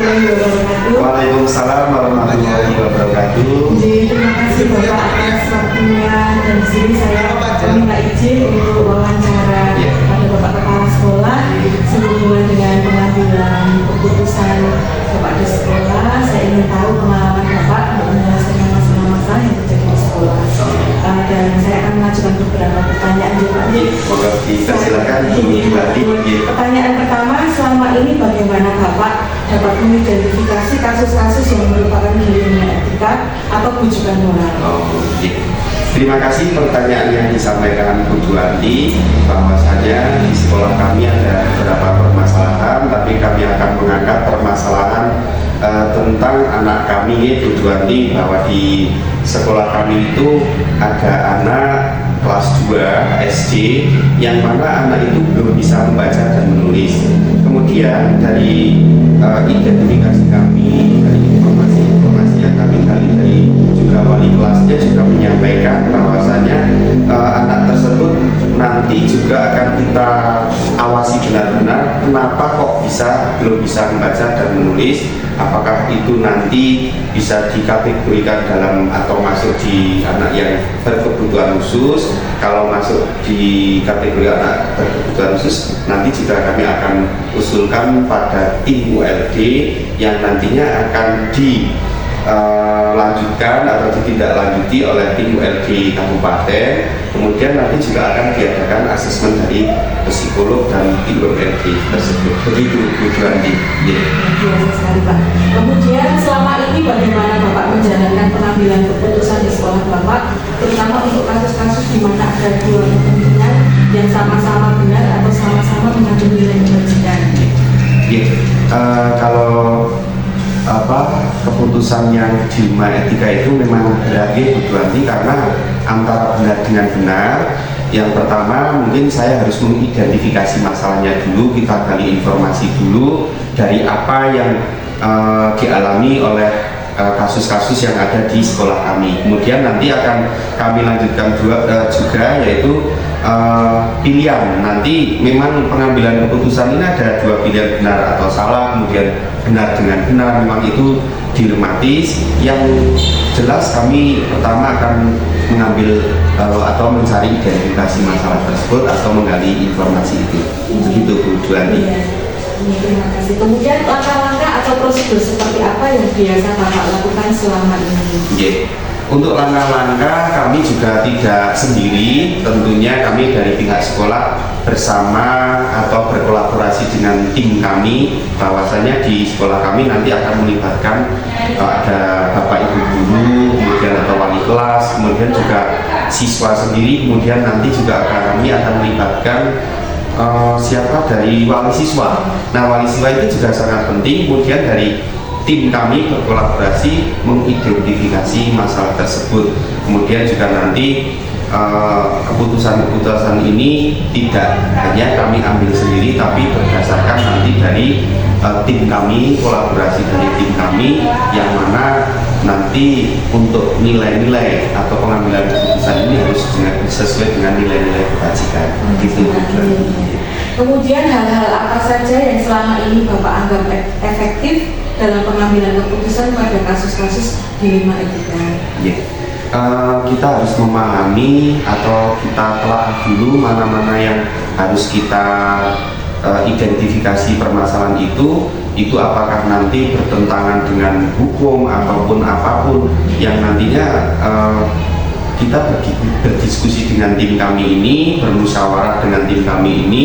warahmatullahi wabarakatuh. Waalaikumsalam warahmatullahi wabarakatuh. Terima kasih Bapak atas waktunya, dan di sini saya minta izin untuk wawancara pada Bapak Kepala Sekolah sehubungan dengan pengambilan keputusan Bapak di sekolah. Saya ingin tahu pengalaman Bapak untuk menyelesaikan masalah-masalah yang terjadi di sekolah. Dan saya akan mengajukan beberapa pertanyaan Bapak. Semoga silakan Pertanyaan pertama, selama ini bagaimana Bapak dapat mengidentifikasi kasus-kasus yang merupakan dilema etika atau bujukan moral? Terima kasih pertanyaan yang disampaikan Bu Juwanti, bahwasanya di sekolah kami ada beberapa permasalahan, tapi kami akan mengangkat permasalahan tentang anak kami, Bu Juwanti, bahwa di sekolah kami itu ada anak kelas 2 SD yang mana anak itu belum bisa membaca dan menulis. Kemudian dari identifikasi kami, dari informasi yang kami gali dari juga wali kelasnya juga menyampaikan bahwasanya anak tersebut nanti juga akan kita awasi benar-benar kenapa kok belum bisa membaca dan menulis, apakah itu nanti bisa dikategorikan dalam atau masuk di anak yang berkebutuhan khusus. Kalau masuk di kategori anak berkebutuhan khusus, nanti juga kami akan usulkan pada tim ULD yang nantinya akan dilanjutkan atau ditindaklanjuti oleh tim ULD Kabupaten. Kemudian nanti juga akan diadakan asesmen dari psikolog dan tim ULD tersebut. Begitu Bu Juwanti. Biasa sekali Pak. Kemudian selama ini bagaimana Bapak menjalankan pengambilan keputusan di sekolah Bapak, terutama untuk kasus-kasus di mana ada dua kepentingan yang sama-sama benar atau sama-sama mengandung nilai kebajikan? Kalau keputusan yang dilema etika itu memang berarti Bu Juwanti, karena antara benar dengan benar. Yang pertama mungkin saya harus mengidentifikasi masalahnya dulu, kita gali informasi dulu dari apa yang dialami oleh kasus-kasus yang ada di sekolah kami. Kemudian nanti akan kami lanjutkan juga yaitu pilihan. Nanti memang pengambilan keputusan ini ada dua pilihan, benar atau salah. Kemudian benar dengan benar, memang itu dilematis. Yang jelas kami pertama akan mengambil atau mencari identifikasi masalah tersebut atau menggali informasi itu. Begitu Bu Juwanti. Terima kasih. Kemudian langkah-langkah atau prosedur seperti apa yang biasa Bapak lakukan selama ini? Untuk langkah-langkah kami juga tidak sendiri, tentunya kami dari pihak sekolah bersama atau berkolaborasi dengan tim kami, bahwasanya di sekolah kami nanti akan melibatkan ada Bapak Ibu guru, kemudian atau wali kelas, kemudian juga siswa sendiri, kemudian nanti juga kami akan melibatkan siapa dari wali siswa. Nah, wali siswa itu juga sangat penting. Kemudian dari tim kami berkolaborasi mengidentifikasi masalah tersebut. Kemudian juga nanti keputusan-keputusan ini tidak hanya kami ambil sendiri, tapi berdasarkan nanti dari tim kami, kolaborasi dari tim kami, yang mana nanti untuk nilai-nilai atau pengambilan keputusan ini harus sesuai dengan nilai-nilai kebajikan. Gitu. Kemudian hal-hal apa saja yang selama ini Bapak anggap efektif dalam pengambilan keputusan pada kasus-kasus dilema etika? Kita harus memahami atau kita telah dulu mana-mana yang harus kita identifikasi permasalahan itu apakah nanti bertentangan dengan hukum ataupun apapun yang nantinya kita berdiskusi dengan tim kami ini, bermusyawarah dengan tim kami ini,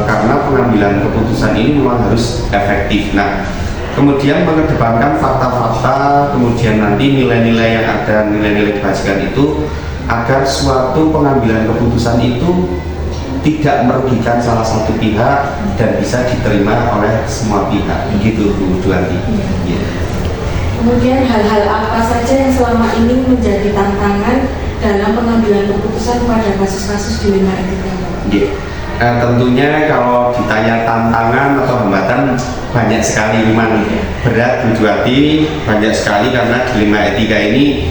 karena pengambilan keputusan ini memang harus efektif. Nah, kemudian mengedepankan fakta-fakta, kemudian nanti nilai-nilai yang ada, nilai-nilai kebajikan itu, agar suatu pengambilan keputusan itu tidak merugikan salah satu pihak dan bisa diterima oleh semua pihak. Begitu Bu Juwanti. Kemudian hal-hal apa saja yang selama ini menjadi tantangan dalam pengambilan keputusan pada kasus-kasus dilema etika? Tentunya kalau ditanya tantangan atau hambatan, banyak sekali, memang berat Bu Juwanti, banyak sekali, karena dilema etika ini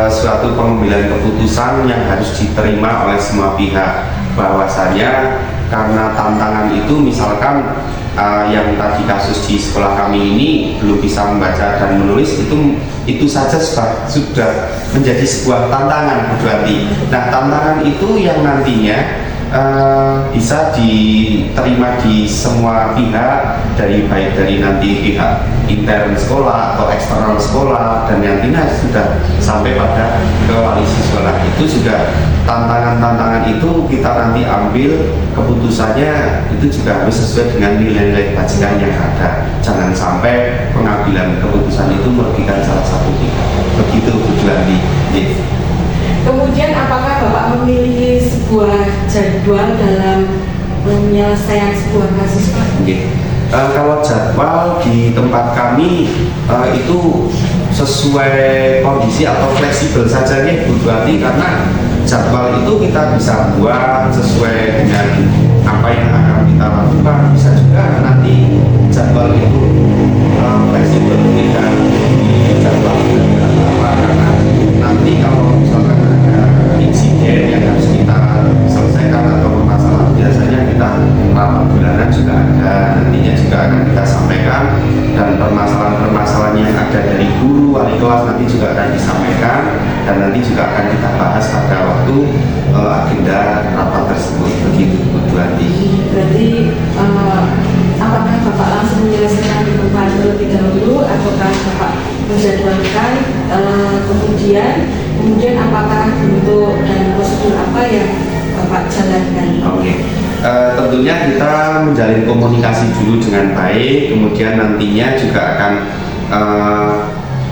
suatu pengambilan keputusan yang harus diterima oleh semua pihak, bahwasanya karena tantangan itu misalkan yang tadi kasus di sekolah kami ini belum bisa membaca dan menulis, itu saja sudah menjadi sebuah tantangan Bu Juwanti. Nah, tantangan itu yang nantinya bisa diterima di semua pihak, baik dari nanti pihak intern sekolah atau eksternal sekolah, dan nantinya sudah sampai pada ke wali siswa. Itu juga tantangan-tantangan itu kita nanti ambil keputusannya itu juga harus sesuai dengan nilai-nilai bajikan yang ada. Jangan sampai pengambilan keputusan itu merugikan salah satu pihak. Begitu Bu Juwanti. Kemudian apakah Bapak memiliki sebuah jadwal dalam penyelesaian sebuah kasus Pak? Kalau jadwal di tempat kami itu sesuai kondisi atau fleksibel saja nih Bu Juwanti, karena jadwal itu kita bisa buat sesuai dengan apa yang akan kita lakukan. Bisa juga nanti jadwal itu fleksibel, tidak dijadwalkan apa, karena nanti kalau misalkan ada insiden yang harus kita selesaikan atau masalah, biasanya kita rapat bulanan juga ada, nantinya juga akan kita sampaikan, dan permasalahan-permasalahan yang ada dari guru, wali kelas nanti juga akan disampaikan, dan nanti juga akan kita bahas pada waktu agenda rapat tersebut. Begitu Bu Juwanti. Berarti apakah Bapak langsung menyelesaikan di tempat terlebih dahulu, ataukah Bapak menjadwalkan kemudian apakah bentuk dan prosedur apa yang Bapak jalankan? Oke. Tentunya kita menjalin komunikasi dulu dengan baik, kemudian nantinya juga akan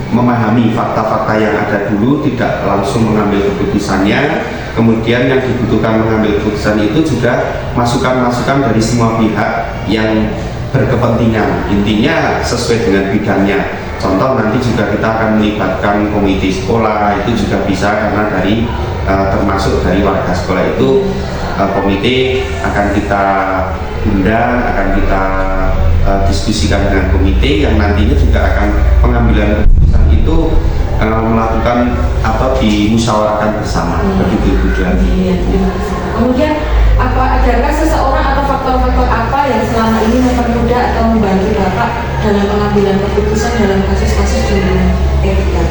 memahami fakta-fakta yang ada dulu, tidak langsung mengambil keputusannya. Kemudian yang dibutuhkan mengambil keputusan itu juga masukan-masukan dari semua pihak yang berkepentingan, intinya sesuai dengan bidangnya. Contoh, nanti juga kita akan melibatkan komite sekolah, itu juga bisa, karena dari termasuk dari warga sekolah itu komite akan kita undang, akan kita diskusikan dengan komite yang nantinya juga akan pengambilan keputusan itu melakukan atau dimusyawarahkan bersama. Begitu Bu Juwanti. Kemudian adakah seseorang atau faktor-faktor apa yang selama ini mempermudah atau membantu Bapak dalam pengambilan keputusan dalam kasus-kasus dengan etika?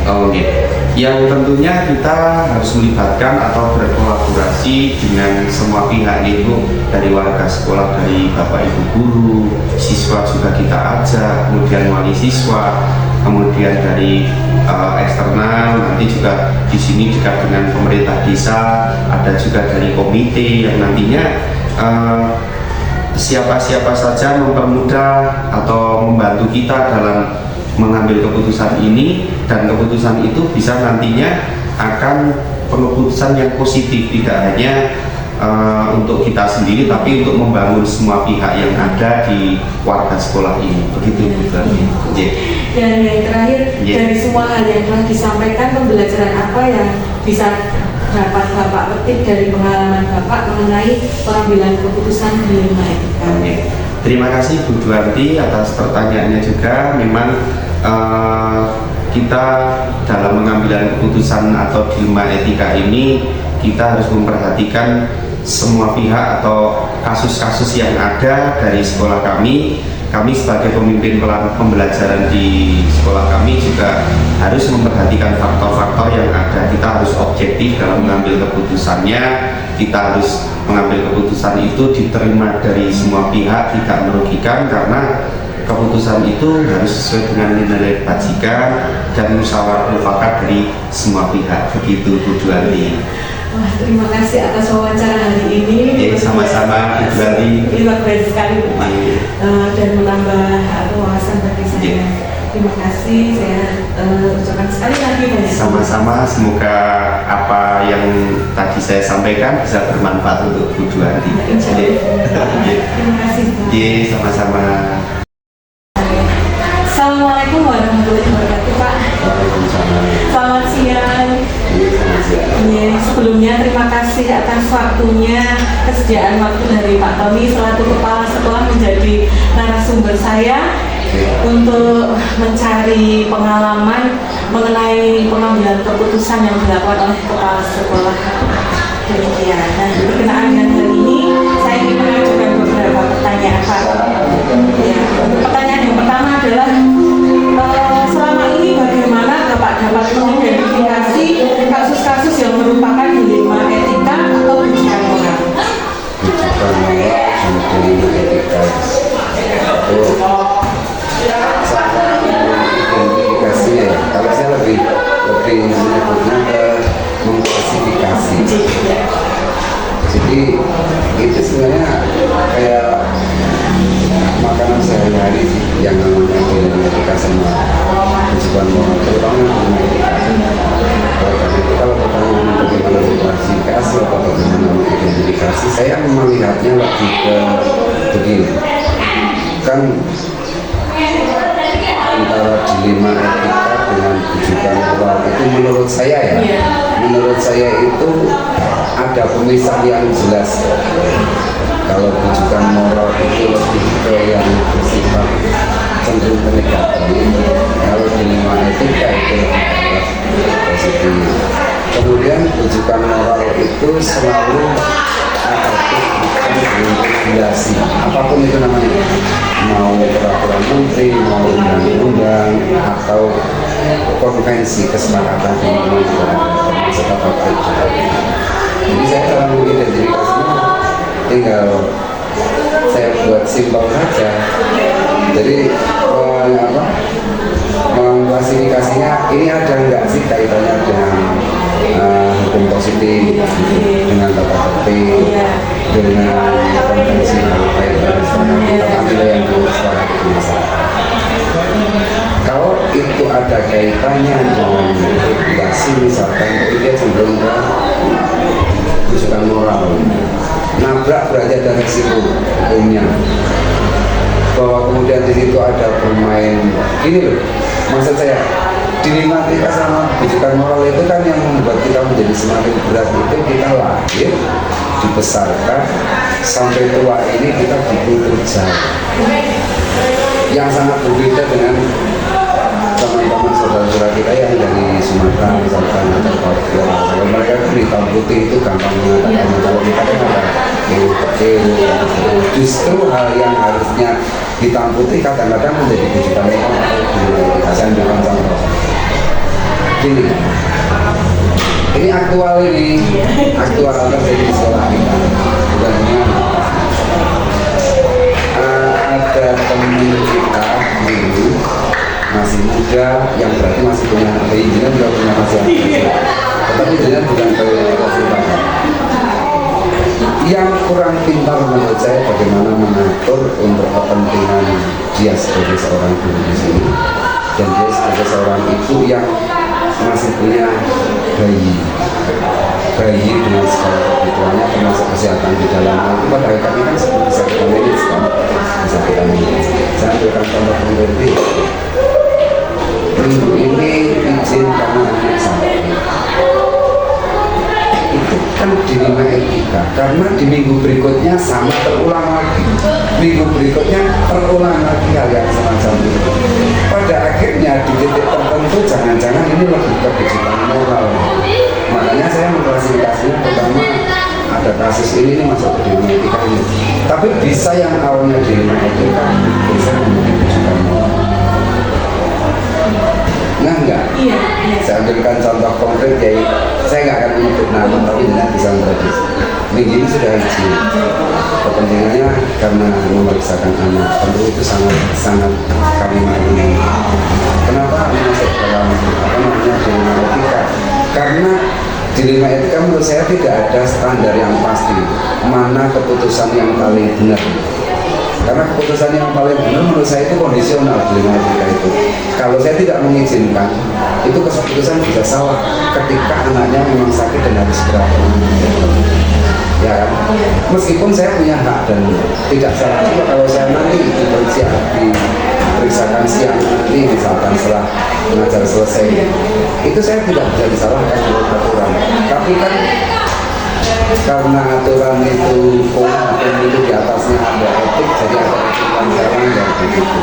Yang tentunya kita harus melibatkan atau berkolaborasi dengan semua pihak, itu dari warga sekolah, dari Bapak Ibu guru, siswa juga kita ajak, kemudian wali siswa, kemudian dari eksternal, nanti juga di sini dekat dengan pemerintah desa, ada juga dari komite yang nantinya siapa-siapa saja mempermudah atau membantu kita dalam mengambil keputusan ini, dan keputusan itu bisa nantinya akan keputusan yang positif, tidak hanya untuk kita sendiri, tapi untuk membangun semua pihak yang ada di warga sekolah ini. Begitu Bu Juwanti. Dan yang terakhir, dari semua hal yang telah disampaikan, pembelajaran apa yang bisa dapat Bapak petik dari pengalaman Bapak mengenai pengambilan keputusan di ilmu etika? Terima kasih Bu Juwanti atas pertanyaannya juga. Memang kita dalam pengambilan keputusan atau dilema etika ini, kita harus memperhatikan semua pihak atau kasus-kasus yang ada dari sekolah kami. Kami sebagai pemimpin pembelajaran di sekolah kami juga harus memperhatikan faktor-faktor yang ada. Kita harus objektif dalam mengambil keputusannya. Kita harus mengambil keputusan itu diterima dari semua pihak, tidak merugikan, karena keputusan itu harus sesuai dengan nilai bajikan dan musyawarah mufakat dari semua pihak. Begitu Bu Juwanti. Wah, terima kasih atas wawancara hari ini. Sama-sama Bu Juwanti. Terima kasih sekali Pak, dan menambah wawasan bagi saya. Terima kasih, saya ucapkan sekali lagi banyak. Sama-sama, semoga apa yang tadi saya sampaikan bisa bermanfaat untuk Bu Juwanti. Terima kasih Pak. Sama-sama. Assalamualaikum warahmatullahi wabarakatuh Pak. Waalaikumsalam. Selamat siang. Sebelumnya terima kasih atas waktunya, kesediaan waktu dari Pak Tony selaku Kepala Sekolah menjadi narasumber saya untuk mencari pengalaman mengenai pengambilan keputusan yang dilakukan oleh Kepala Sekolah. Demikian. Nah, berkenaan dengan hal ini, saya ingin mengajukan ditanyakan. Ya, pertanyaan yang pertama adalah selama ini bagaimana Bapak dapat mengidentifikasi kasus-kasus yang merupakan dilema etika atau ujian moral? Rujukan moral dan dilema etika itu sangat mengidentifikasi ya. Kalau saya lebih menyebutnya ke mengklasifikasi. Jadi itu sebenarnya kayak makanan sehari-hari sih yang namanya dilema etika sama rujukan moral, terutama dilema etika. Kalau pertanyaan bagaimana mengklasifikasi atau bagaimana mengidentifikasi, saya melihatnya lebih ke begini, kan antara dilema etika dengan rujukan moral itu menurut saya ya, menurut saya itu ada pemisah yang jelas. Kalau rujukan moral itu lebih ke yang bersifat cenderung ke negatif, kalau dilema etika itu lebih positif. Kemudian rujukan moral itu selalu regulasi, apapun itu namanya, mau peraturan menteri, mau undang-undang atau konvensi kesepakatan di negara termasuk apa-apa. Jadi saya dalam mengidentifikasinya tinggal saya buat simpel saja. Jadi mengklasifikasinya ini ada enggak sih kaitannya dengan hukum positif, dengan tata tertib, dengan konvensi apa yang yang disepakati di masyarakat. Kalau itu ada kaitannya dengan regulasi, misalkan itu dia cenderung ke rujukan moral. Nabrak berarti ada risiko hukumnya. Bahwa kemudian di situ ada bermain gini loh, maksud saya dilema etika sama rujukan moral itu kan yang membuat kita menjadi semakin berat. Itu kita lahir dibesarkan sampai tua ini kita dikultur jauh yang sangat berbeda dengan teman-teman saudara-saudara kita yang dari Sumatera misalkan atau Papua. Kalau mereka hitam putih itu gampang mengatakan, kalau kita kan ada yang kecil. Justru hal yang harusnya hitam putih kadang-kadang menjadi rujukan moral atau saya ambilkan contoh gini, ini aktual terjadi di sekolah kita. Bukan ada teman kita dulu masih muda yang berarti masih punya keinginan, juga punya masalah, tetapi dengan bukan kesimpangan. Yang kurang pintar menurut saya bagaimana mengatur untuk kepentingan dia sebagai seorang guru di sini dan dia sebagai seorang ibu yang masih punya bayi dengan segala kebutuhannya termasuk kesehatan di dalamnya. Itu pada akhirnya kan bisa kita manage kan, bisa kita manage. Saya ambilkan contoh konkret minggu ini izin karena anak sakit. Itu kan dilema etika, karena di minggu berikutnya sama terulang lagi, minggu berikutnya terulang lagi hal yang semacam itu. Pada akhirnya di titik tertentu jangan-jangan ini lebih ke rujukan moral. Makanya saya mengklasifikasinya pertama ada kasus ini masuk ke dilema etika ini, tapi bisa yang awalnya dilema etika bisa menjadi rujukan moral. Nah enggak, saya ambilkan contoh konkret ya, saya nggak akan menyebut nama tapi tidak bisa memprediksi. Minggu ini sudah izin, kepentingannya karena memeriksakan anak, tentu itu sangat kami maklumi. Kenapa masuk dalam dilema etika? Karena dilema etika menurut saya tidak ada standar yang pasti mana keputusan yang paling benar. Karena keputusan yang paling benar menurut saya itu kondisional dilema etika itu. Kalau saya tidak mengizinkan, itu keputusan bisa salah ketika anaknya memang sakit dan harus berat. Ya kan? Meskipun saya punya hak dan tidak salah juga kalau saya nanti diperiksakan siang nanti misalkan setelah mengajar selesai, itu saya tidak bisa disalahkan menurut aturan. Tapi kan karena aturan itu hukum itu di atasnya ada etik, jadi ada aturan jalan yang begitu.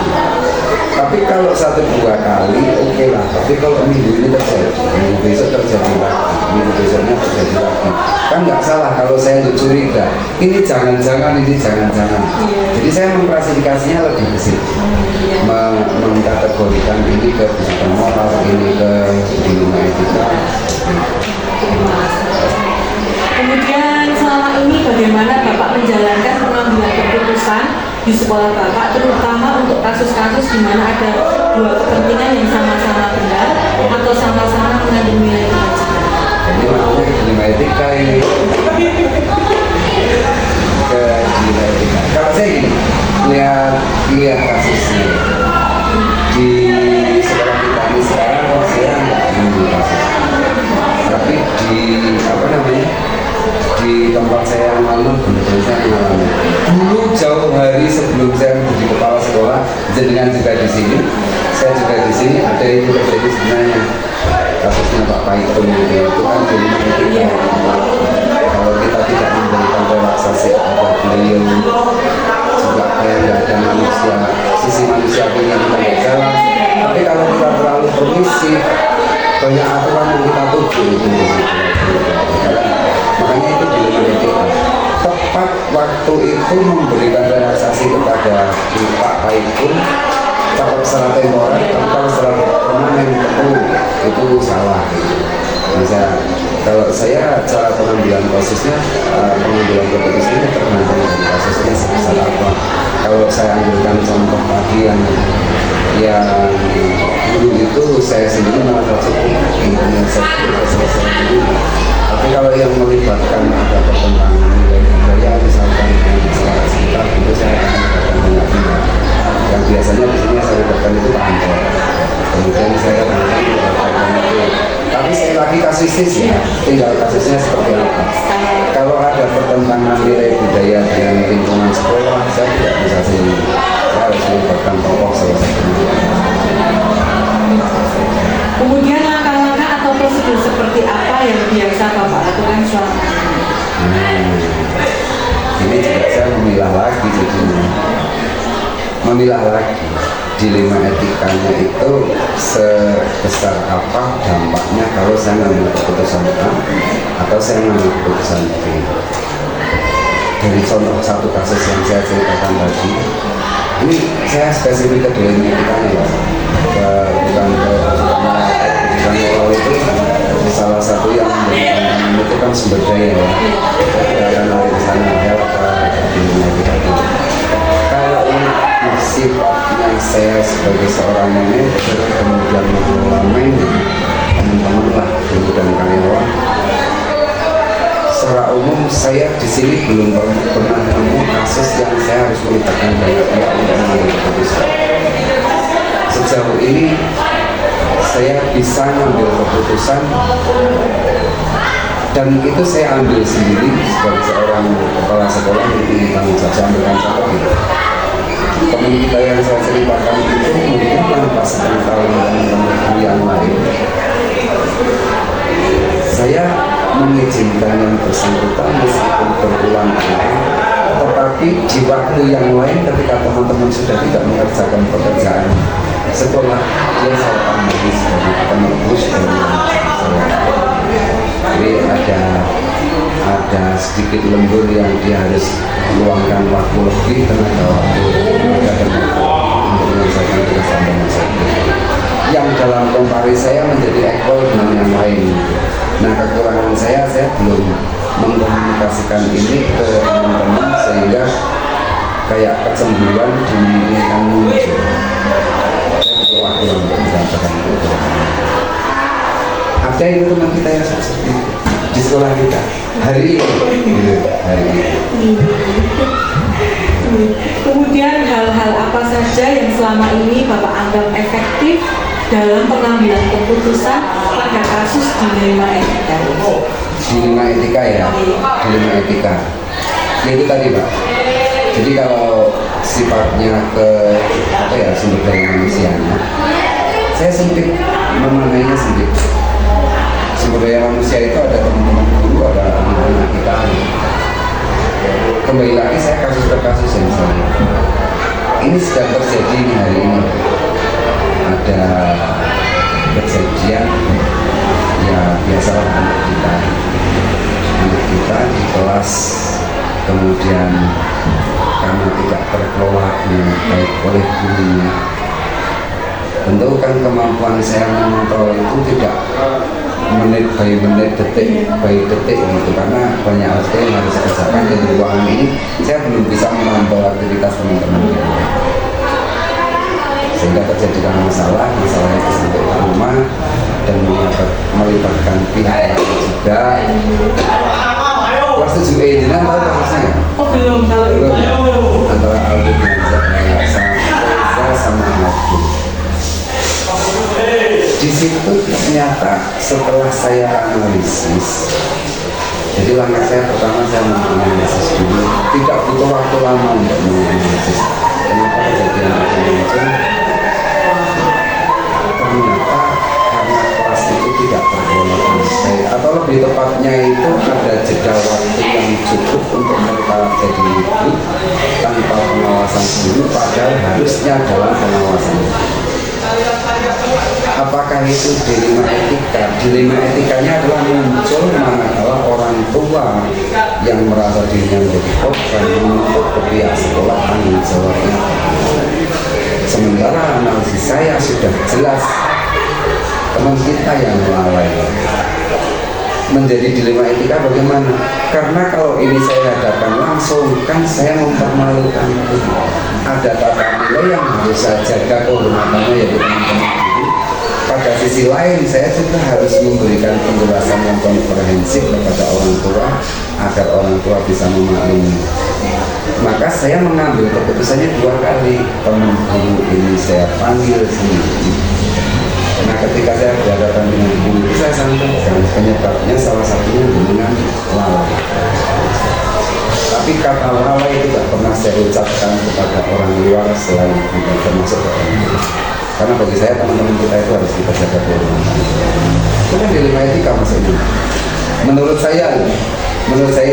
Tapi Tapi kalau 1-2 kali oke lah. Tapi kalau minggu ini terjadi, minggu besok terjadi lagi, minggu besoknya terjadi lagi, kan nggak salah kalau saya untuk curiga. Ini jangan-jangan, ini jangan-jangan. Jadi saya mengklasifikasinya lebih ke situ, mengkategorikan ini ke kebutuhan moral, ini ke dilema etika. Kemudian selama ini bagaimana Bapak menjalankan pengambilan keputusan di sekolah Bapak, terutama untuk kasus-kasus di mana ada dua kepentingan yang sama-sama benar atau sama-sama mengandung nilai kewajiban. Jadi makanya dilema etika ini ke dilema etika. Kalau saya gini, lihat kasusnya di sekolah kita ini sekarang saya nggak mengambil kasus, tapi di di tempat saya yang lalu benar-benar saya mengalami. Dulu jauh hari sebelum saya menjadi kepala sekolah, jenengan juga di sini, saya juga di sini, ada yang terjadi sebenarnya kasusnya Pak Paitun itu kan dilema etika. Kalau kita tidak memberikan relaksasi kepada beliau, juga kayak nggak ada manusia, sisi manusia punya kita nggak jalan. Tapi kalau kita terlalu permisif, banyak aturan yang kita tuju itu. Makanya itu dilema etika. Tepat waktu itu memberikan relaksasi kepada Pak Paitun, kalau secara temporer, kalau secara permanen itu salah. Kalau saya cara pengambilan kasusnya, pengambilan keputusannya tergantung dari kasusnya sebesar apa. Kalau saya ambilkan contoh tadi yang dulu itu saya sendiri merasa cukup intinya saya selesai dulu. Tapi kalau yang melibatkan ada pertentangan nilai budaya, misalkan masalah sekitar, itu saya akan melibatkan banyak pihak. Yang biasanya di sini saya libatkan itu Pak Anto. Kemudian saya akan melibatkan itu. Tapi sekali lagi kasusnya sih, tinggal kasusnya seperti apa. Kalau ada pertentangan nilai budaya dengan lingkungan sekolah, saya tidak bisa sendiri. Saya harus melibatkan tokoh salah satunya. Kemudian langkah-langkah atau prosedur seperti apa yang biasa Bapak lakukan selama ini? Ini juga saya memilah lagi jadinya. Memilah lagi dilema etikanya itu sebesar apa dampaknya kalau saya mengambil keputusan A atau saya mengambil keputusan B. Dari contoh satu kasus yang saya ceritakan tadi, ini saya spesifik ke dilema etikanya ya, bukan moral itu salah satu yang itu kan sumber daya ya, kita akan lari ke sana ya, dilema etika itu. Kalau ini sifatnya saya sebagai seorang manajer kemudian mengelola teman-teman lah kemudian karyawan, secara umum saya di sini belum pernah menemukan kasus yang saya harus melibatkan banyak pihak untuk mengambil keputusan. Sejauh ini saya bisa mengambil keputusan dan itu saya ambil sendiri sebagai seorang kepala sekolah yang tanggung jawab. Saya ambilkan contoh gitu. Teman kita yang saya ceritakan itu mungkin tanpa sepengetahuan teman-teman yang lain, saya mengizinkan yang bersangkutan meskipun berulang-ulang, tetapi di waktu yang lain ketika teman-teman sudah tidak mengerjakan pekerjaan sekolah, dia saya tambahi sebagai penerus dari saya. Jadi ada sedikit lembur yang dia harus meluangkan waktu lebih, tenaga waktu untuk menyelesaikan tugasan dengan saya. Yang dalam komparisi saya menjadi equal dengan yang lain. Nah, kekurangan saya belum mengkomunikasikan ini ke teman-teman sehingga kayak kecemburuan dimungkinkan muncul. Saya butuh waktu untuk menyampaikan itu. Ada itu teman kita yang seperti itu di sekolah kita hari ini. Kemudian hal-hal apa saja yang selama ini Bapak anggap efektif dalam pengambilan keputusan pada kasus dilema etika? Dilema etika ya, dilema etika. Itu tadi Pak. Jadi kalau sifatnya ke sumber daya manusianya, saya sempit memaknainya sempit. Sumber daya manusia itu ada teman-teman guru, ada anak-anak kita. Kembali lagi saya kasus per kasus yang saya ini sedang terjadi hari ini. kemudian ya biasalah anak kita di kelas kemudian karena tidak terkelola dengan baik oleh gurunya, tentu kan kemampuan saya mengontrol itu tidak menit by menit, detik by detik gitu, karena banyak hal yang harus saya kerjakan dan di ruangan ini saya belum bisa memantau aktivitas teman-teman, sehingga terjadikan masalah itu sampai ke rumah dan melibatkan pihak yang juga. Kelas 7E ini kan tahu prosesnya? Oh belum, kalau itu belum. Antara audit dan sama audit. Di situ ternyata setelah saya analisis, jadi langkah saya pertama saya menganalisis dulu, tidak butuh waktu lama untuk menganalisis kenapa kejadian itu muncul. Ternyata karena kelas itu tidak terkelola dengan baik, atau lebih tepatnya itu ada jeda waktu yang cukup untuk mereka jadi ribut tanpa pengawasan guru, padahal harusnya dalam pengawasan. Apakah itu dilema etika? Dilema etikanya adalah muncul manakala orang tua yang merasa dirinya menjadi korban menuntut ke pihak sekolah tanggung jawabnya. Sementara analisis saya sudah jelas teman kita yang lalai. Menjadi dilema etika bagaimana? Karena kalau ini saya hadapkan langsung kan saya mempermalukan. Ada tata nilai yang harus saya jaga kehormatannya yaitu teman-teman guru. Pada sisi lain saya juga harus memberikan penjelasan yang komprehensif kepada orang tua agar orang tua bisa memaklumi. Maka saya mengambil keputusannya 2 kali. Teman guru ini saya panggil sendiri. Nah ketika saya berhadapan dengan guru itu saya sampaikan penyebabnya salah satunya dengan lalai. Tapi kata lalai itu tidak pernah saya ucapkan kepada orang luar selain kita termasuk orang tua. Karena bagi saya teman-teman kita itu harus kita jaga kehormatan. Itu kan dilema etika maksudnya. Menurut saya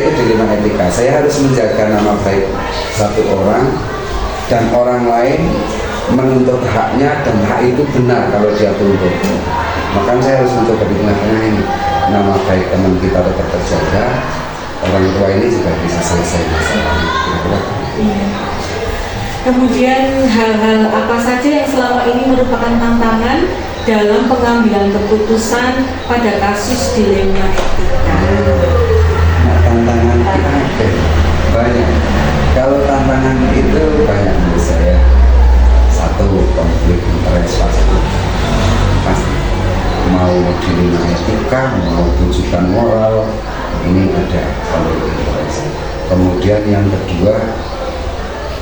itu dilema etika. Saya harus menjaga nama baik satu orang dan orang lain menuntut haknya dan hak itu benar kalau dia tuntut. Maka saya harus mencoba di tengah-tengah ini nama baik teman kita tetap terjaga, orang tua ini juga bisa selesai masalahnya. Kemudian hal-hal apa saja yang selama ini merupakan tantangan dalam pengambilan keputusan pada kasus dilema etika? Nah, tantangan kita banyak. Kalau tantangan itu banyak menurut saya. Satu, konflik interest pasti. Mau dilema etika, mau tujukan moral, ini ada konflik interest. Kemudian yang kedua,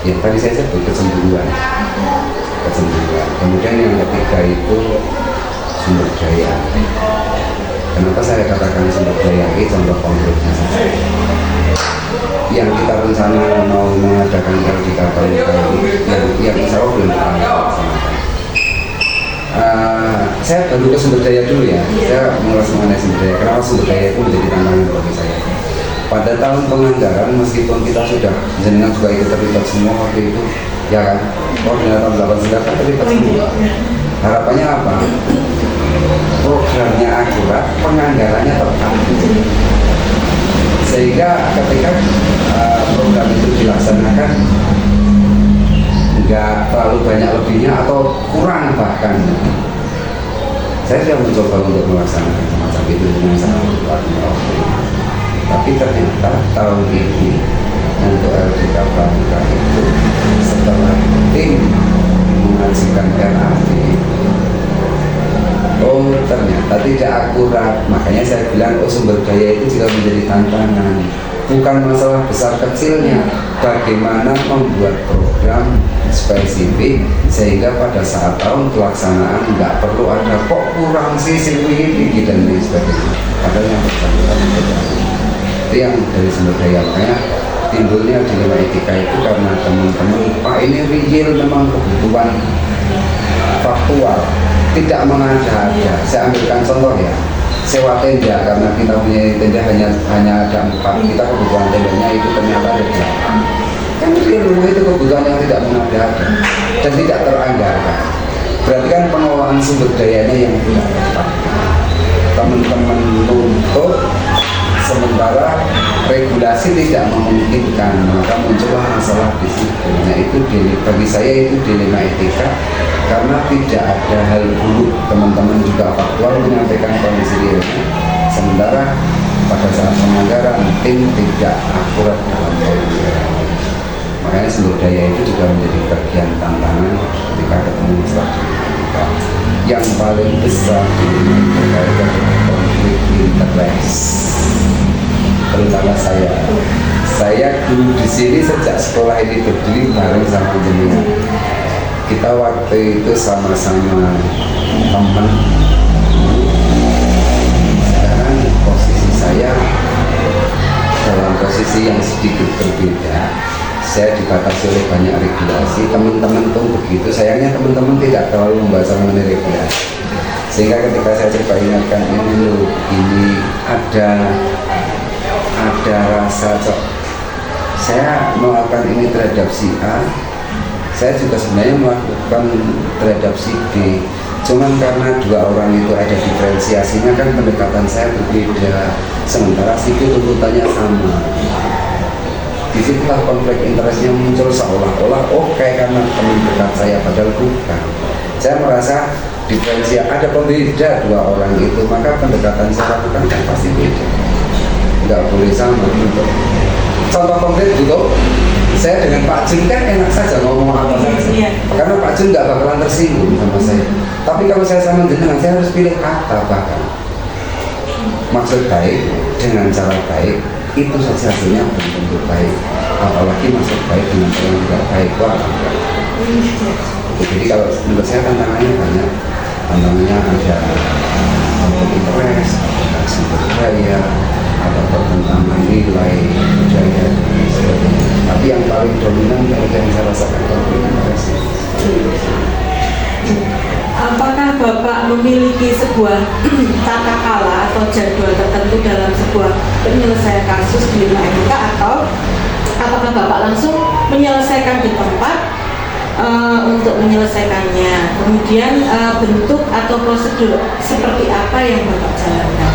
yang tadi saya sebut kecemburuan. Kemudian yang ketiga itu sumber daya. Kenapa saya katakan sumber daya? Ini contoh konkretnya saja. Yang kita rencana mau mengadakan LDK tahun ini, yang insya Allah belum saya baru ke sumber daya dulu ya. Saya mengulas mengenai sumber daya. Kenapa sumber daya itu menjadi tantangan bagi saya? Pada tahun penganggaran, meskipun kita sudah jenengan juga ikut terlibat semua waktu itu, ya kan? Koordinator 89 kan terlibat semua. Harapannya apa? Programnya akurat, penganggarannya tepat. Sehingga ketika program itu dilaksanakan nggak terlalu banyak lebihnya atau kurang bahkan. Saya sudah mencoba untuk melaksanakan semacam itu dengan sangat kuat. Tapi ternyata tahun ini untuk LDK Pramuka itu setelah tim mengajukan RAD, oh ternyata tidak akurat. Makanya saya bilang sumber daya itu juga menjadi tantangan. Bukan masalah besar kecilnya, bagaimana membuat program spesifik sehingga pada saat tahun pelaksanaan nggak perlu ada kok kurang sih ini dan lain sebagainya. Padahal yang bersangkutan itu yang dari sumber daya. Makanya timbulnya dilema etika itu karena teman-teman Pak ini real memang kebutuhan faktual, tidak mengada-ada. Saya ambilkan contoh ya, sewa tenda, karena kita punya tenda hanya ada 4, kita kebutuhan tendanya itu ternyata ada 8. Kan rumah itu kebutuhan yang tidak mengada-ada dan tidak teranggarkan. Berarti kan pengelolaan sumber dayanya yang tidak tepat. teman-teman nuntut sementara regulasi tidak memungkinkan, maka muncullah masalah di situ. Nah itu bagi saya itu dilema etika, karena tidak ada hal buruk, teman-teman juga faktual menyampaikan kondisi realnya, sementara pada saat penganggaran tim tidak akurat dalam penganggaran. Makanya sumber daya itu juga menjadi bagian tantangan ketika ketemu masalah etika. Yang paling besar berkaitan dengan konflik interest. Terutama saya dulu di sini sejak sekolah ini berdiri bareng sama jenengan. Kita waktu itu sama-sama teman. Sekarang posisi saya dalam posisi yang sedikit berbeda. Saya dibatasi oleh banyak regulasi. Teman-teman pun begitu. Sayangnya teman-teman tidak terlalu membahas mengenai regulasi. Sehingga ketika saya coba ingatkan ini ada rasa saya melakukan ini terhadap si A, saya juga sebenarnya melakukan terhadap si B, cuman karena dua orang itu ada diferensiasinya kan pendekatan saya berbeda, sementara si B tuntutannya sama. Disitulah konflik interestnya muncul, seolah-olah kayak karena teman dekat saya, padahal bukan. Saya merasa diferensiasi ada pembeda dua orang itu, maka pendekatan saya lakukan kan pasti beda, nggak boleh sama gitu. Contoh konkret gitu, saya dengan Pak Jun kan enak saja ngomong apa saja, karena Pak Jun nggak bakalan tersinggung sama saya. Tapi kalau saya sama jenengan, saya harus pilih kata, bahkan maksud baik dengan cara baik itu saja hasilnya belum tentu baik, apalagi maksud baik dengan cara yang tidak baik. Jadi kalau menurut saya tantangannya banyak, tantangannya ada konflik interest, ada sumber daya, ada pertentangan nilai budaya dan sebagainya. Tapi yang paling dominan yang saya rasakan konflik interest. Apakah Bapak memiliki sebuah tata kala atau jadwal tertentu dalam sebuah penyelesaian kasus di MK, atau apakah Bapak langsung menyelesaikan di tempat untuk menyelesaikannya? Kemudian bentuk atau prosedur seperti apa yang Bapak jalankan?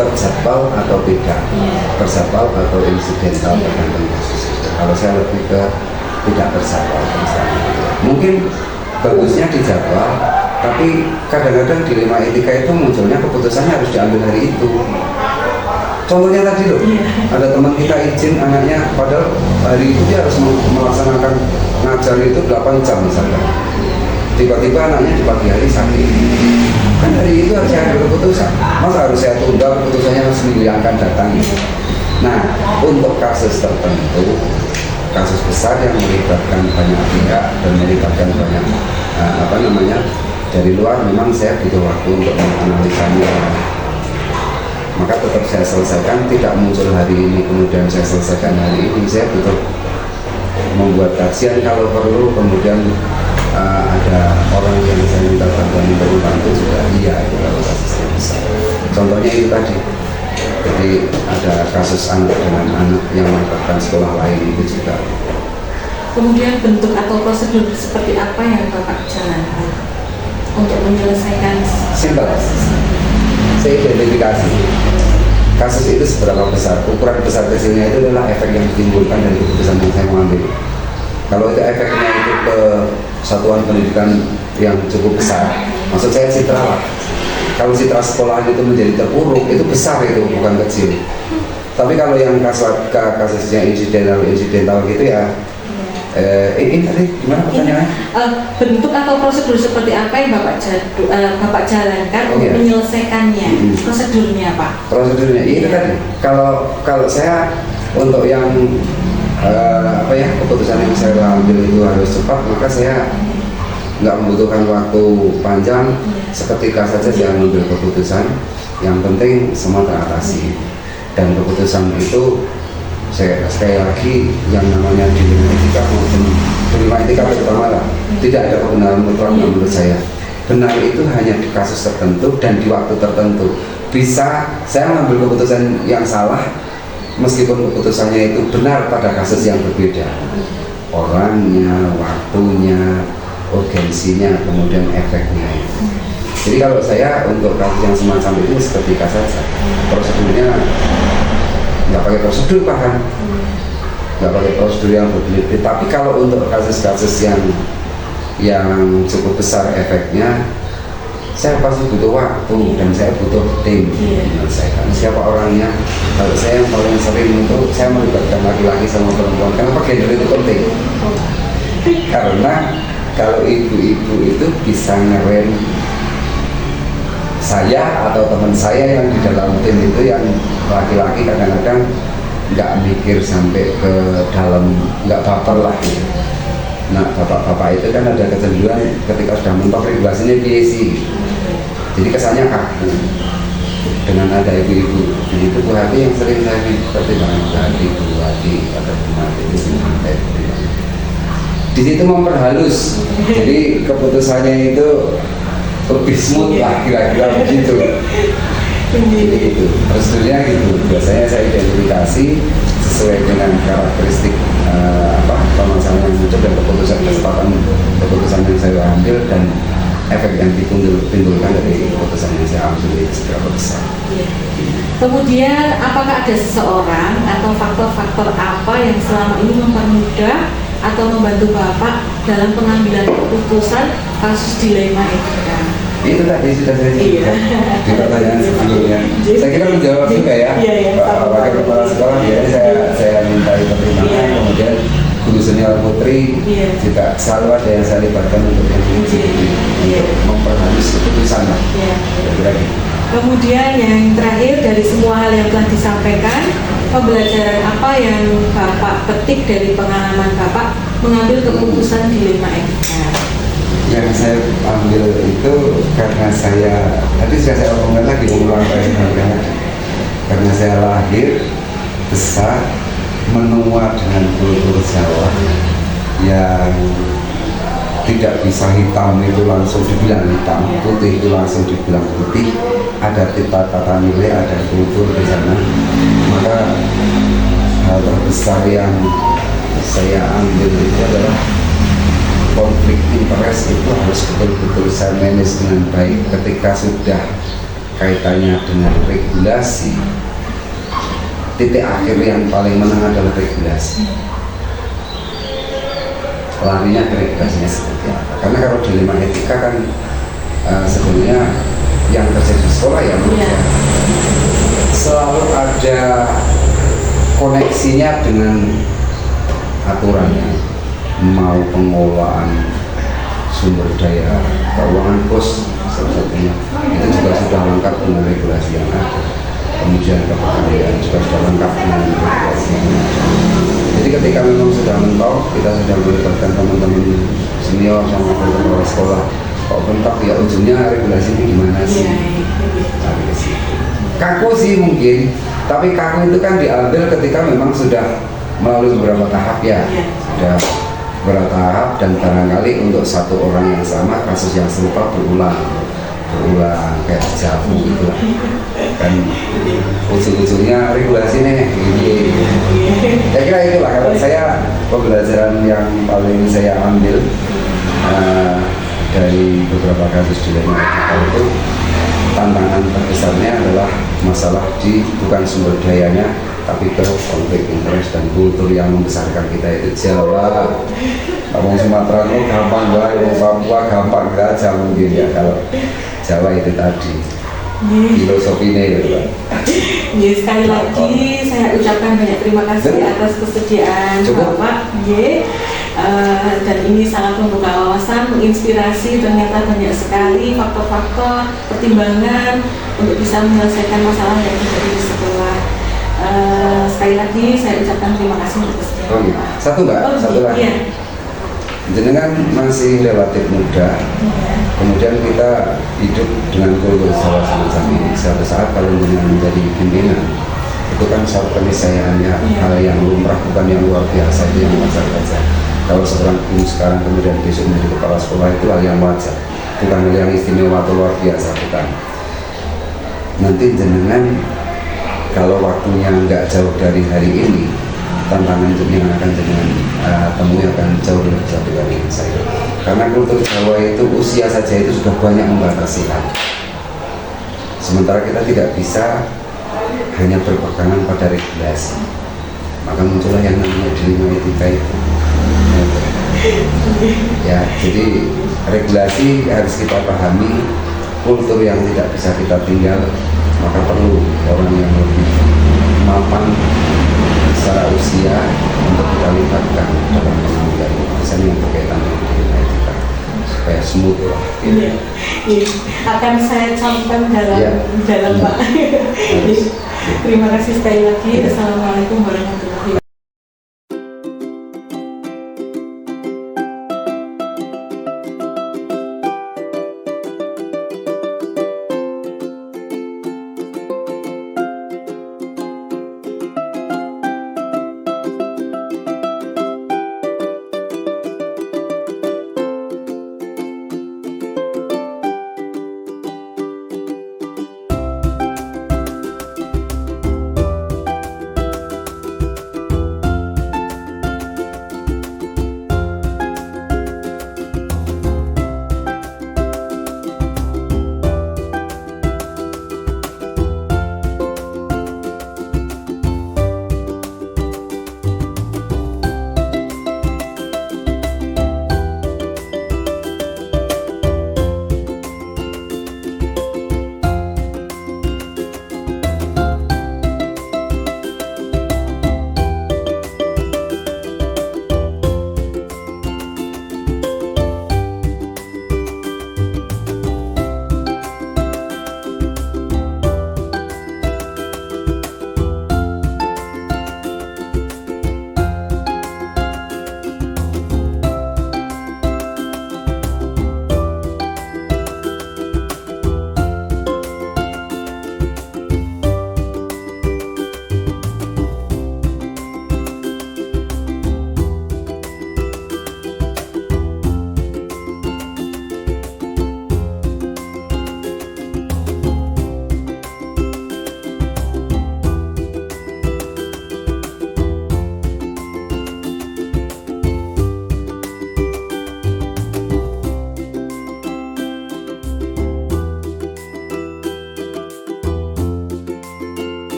Terjadwal atau tidak, terjadwal atau insidental tergantung kasus. Kalau saya lebih ke tidak terjadwal misalnya. Mungkin bagusnya dijadwal, tapi kadang-kadang dilema etika itu munculnya keputusannya harus diambil hari itu. Contohnya tadi loh, ada teman kita izin anaknya, padahal hari itu dia harus melaksanakan ngajar itu 8 jam misalnya. Tiba-tiba anaknya di pagi hari sakit. Kan hari itu harus saya ambil keputusan. Masa harus saya tunda keputusannya seminggu yang akan datang? Nah, untuk kasus tertentu, kasus besar yang melibatkan banyak pihak dan melibatkan banyak dari luar, memang saya butuh waktu untuk menganalisanya. Maka tetap saya selesaikan, tidak muncul hari ini kemudian saya selesaikan hari ini. Saya butuh membuat kajian kalau perlu, kemudian ada orang yang saya minta bantuan untuk membantu juga, iya itu kalau kasusnya besar. Contohnya itu tadi, jadi ada kasus anak dengan anak yang melibatkan sekolah lain itu juga. Kemudian bentuk atau prosedur seperti apa yang Bapak jalankan untuk menyelesaikan simpel? Saya identifikasi kasus itu seberapa besar, ukuran besar kecilnya itu adalah efek yang ditimbulkan dari keputusan yang saya mau ambil. Kalau itu efeknya itu ke satuan pendidikan yang cukup besar, maksud saya citra lah. Kalau citra sekolah itu menjadi terpuruk, itu besar, itu bukan kecil. Tapi kalau yang kasusnya insidental gitu ya, ini tadi gimana pertanyaannya? Bentuk atau prosedur seperti apa yang Bapak jalankan untuk menyelesaikannya? Prosedurnya Pak? Prosedurnya itu tadi. Kalau saya untuk yang keputusan yang saya ambil itu harus cepat, maka saya nggak membutuhkan waktu panjang, seketika saja saya mengambil keputusan. Yang penting semua teratasi, dan keputusan itu sekali lagi yang namanya dilema etika maupun dilema etika terutama lah, tidak ada kebenaran mutlak menurut saya. Benar itu hanya di kasus tertentu dan di waktu tertentu. Bisa saya mengambil keputusan yang salah meskipun keputusannya itu benar pada kasus yang berbeda, orangnya, waktunya, urgensinya, kemudian efeknya. Jadi kalau saya untuk kasus yang semacam itu seketika saja, prosedurnya nggak pakai prosedur, bahkan nggak pakai prosedur yang berbelit. Tapi kalau untuk kasus-kasus yang cukup besar efeknya, saya pasti butuh waktu dan saya butuh tim menyelesaikan. Siapa orangnya? Kalau saya yang paling sering itu saya melibatkan laki-laki sama perempuan. Kenapa gender itu penting? Karena kalau ibu-ibu itu bisa ngerem saya atau teman saya yang di dalam tim itu, yang laki-laki kadang-kadang nggak mikir sampai ke dalam, nggak baper lah gitu. Nah, bapak-bapak itu kan ada kecenderungan ketika sudah mentok regulasinya biasi, jadi kesannya kaku. Dengan ada ibu-ibu begitu, Bu Hati yang sering saya pertimbangkan, Bu Hati atau Bu Hati itu sampai di situ memperhalus, jadi keputusannya itu lebih smooth lah, kira-kira begitu. Jadi itu prosedurnya gitu. Biasanya saya identifikasi sesuai dengan karakteristik permasalahan yang muncul dan keputusan yang saya ambil dan efek yang ditimbulkan dari keputusan yang saya ambil itu seberapa besar. Kemudian apakah ada seseorang atau faktor-faktor apa yang selama ini mempermudah atau membantu Bapak dalam pengambilan keputusan kasus dilema etika? Itu tadi sudah saya sebutkan di pertanyaan sebelumnya. Saya kira menjawab juga ya. Pak Wakil Kepala Sekolah ya, saya minta pertimbangan, kemudian Guru Senior Putri juga selalu ada yang saya libatkan untuk memperhalus keputusan lah. Kira-kira gitu. Kemudian yang terakhir, dari semua hal yang telah disampaikan, pembelajaran apa yang Bapak petik dari pengalaman Bapak mengambil keputusan dilema etika? Yang saya ambil itu karena tadi sudah saya omongkan lagi, mengulang karena saya lahir besar menua dengan kultur Jawa yang tidak bisa hitam itu langsung dibilang hitam, putih itu langsung dibilang putih, ada tata nilai, ada kultur di sana. Maka hal terbesar yang saya ambil itu adalah konflik interest itu harus betul-betul saya manage dengan baik. Ketika sudah kaitannya dengan regulasi, titik akhir yang paling menang adalah regulasi. Larinya ke regulasinya seperti apa? Karena kalau dilema etika kan sebenarnya yang terjadi di sekolah ya, selalu ada koneksinya dengan aturannya. Mau pengelolaan sumber daya keuangan pos salah satunya, itu juga sudah lengkap dengan regulasi yang ada. Kemudian kepegawaian juga sudah lengkap dengan regulasi yang ada. Jadi ketika memang sudah mentok, kita sudah melibatkan teman-teman senior sama teman-teman sekolah, kok mentok ya ujungnya regulasi ini gimana sih? Kaku sih mungkin, tapi kaku itu kan diambil ketika memang sudah melalui beberapa tahap ya, sudah bertahap dan barangkali untuk satu orang yang sama kasus yang serupa berulang kayak jamu gitu lah kan, ujung-ujungnya regulasi nih ini. Saya kira itulah kalau saya pembelajaran yang paling saya ambil dari beberapa kasus dilema etika itu, tantangan terbesarnya adalah masalah bukan sumber dayanya, tapi ke konflik interest dan kultur yang membesarkan kita itu Jawa. Ngomong Sumatera itu gampang banget, ngomong Papua gampang aja mungkin ya, kalau Jawa itu tadi filosofinya gitu Pak. Sekali lagi saya ucapkan banyak terima kasih atas kesediaan Bapak. Dan ini sangat membuka wawasan, menginspirasi. Ternyata banyak sekali faktor-faktor pertimbangan untuk bisa menyelesaikan masalah yang terjadi di sekolah. Sekali lagi saya ucapkan terima kasih untuk kesediaan. Satu lagi. Iya. Jenengan masih relatif muda, kemudian kita hidup dengan kultur Jawa semacam ini. Suatu saat kalau jenengan menjadi pimpinan, itu kan suatu keniscayaannya, hal yang lumrah, bukan yang luar biasa, itu yang wajar saja. Kalau seorang guru sekarang kemudian besok menjadi kepala sekolah, itu hal yang wajar, bukan hal yang istimewa atau luar biasa, bukan. Nanti jenengan kalau waktunya nggak jauh dari hari ini, tantangan yang akan jenengan temui akan jauh lebih besar dibanding saya. Karena kultur Jawa itu usia saja itu sudah banyak membatasi hal. Sementara kita tidak bisa hanya berpegangan pada regulasi. Maka muncullah yang namanya dilema etika itu. Ya, jadi regulasi harus kita pahami, kultur yang tidak bisa kita tinggal, maka perlu orang yang lebih mapan secara usia untuk kita libatkan dalam pengambilan keputusan yang berkaitan dengan dilema etika supaya smooth lah. Iya, iya. Akan saya campurkan dalam Iya. Pak. Harus. Terima kasih sekali lagi. Assalamualaikum warahmatullahi wabarakatuh.